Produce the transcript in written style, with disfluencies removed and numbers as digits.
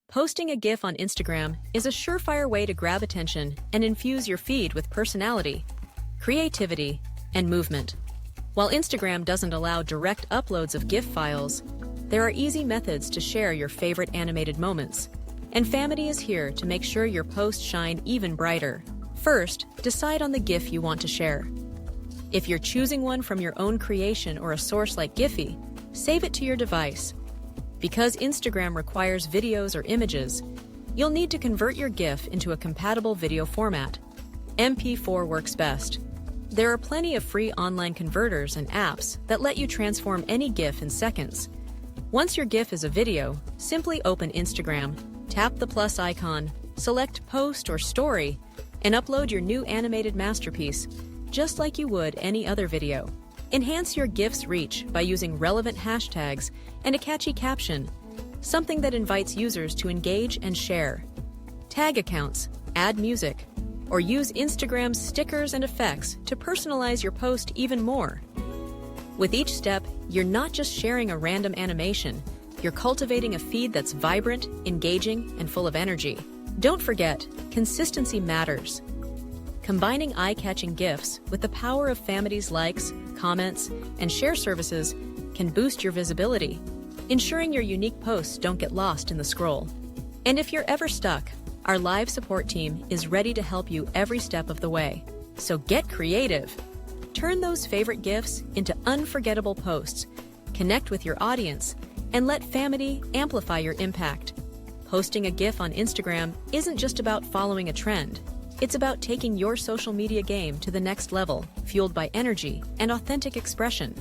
Posting a GIF on Instagram is a surefire way to grab attention and infuse your feed with personality, creativity, and movement. While Instagram doesn't allow direct uploads of GIF files, there are easy methods to share your favorite animated moments. And Famety is here to make sure your posts shine even brighter. First, decide on the GIF you want to share. If you're choosing one from your own creation or a source like Giphy, save it to your device. Because Instagram requires videos or images, you'll need to convert your GIF into a compatible video format. MP4 works best. There are plenty of free online converters and apps that let you transform any GIF in seconds. Once your GIF is a video, simply open Instagram, tap the plus icon, select Post or Story, and upload your new animated masterpiece, just like you would any other video. Enhance your GIF's reach by using relevant hashtags and a catchy caption, something that invites users to engage and share. Tag accounts, add music, or use Instagram's stickers and effects to personalize your post even more. With each step, you're not just sharing a random animation, you're cultivating a feed that's vibrant, engaging, and full of energy. Don't forget, consistency matters. Combining eye-catching GIFs with the power of Famety's likes, comments, and share services can boost your visibility, ensuring your unique posts don't get lost in the scroll. And if you're ever stuck, our live support team is ready to help you every step of the way. So get creative. Turn those favorite GIFs into unforgettable posts, connect with your audience, and let Famety amplify your impact. Posting a GIF on Instagram isn't just about following a trend. It's about taking your social media game to the next level, fueled by energy and authentic expression.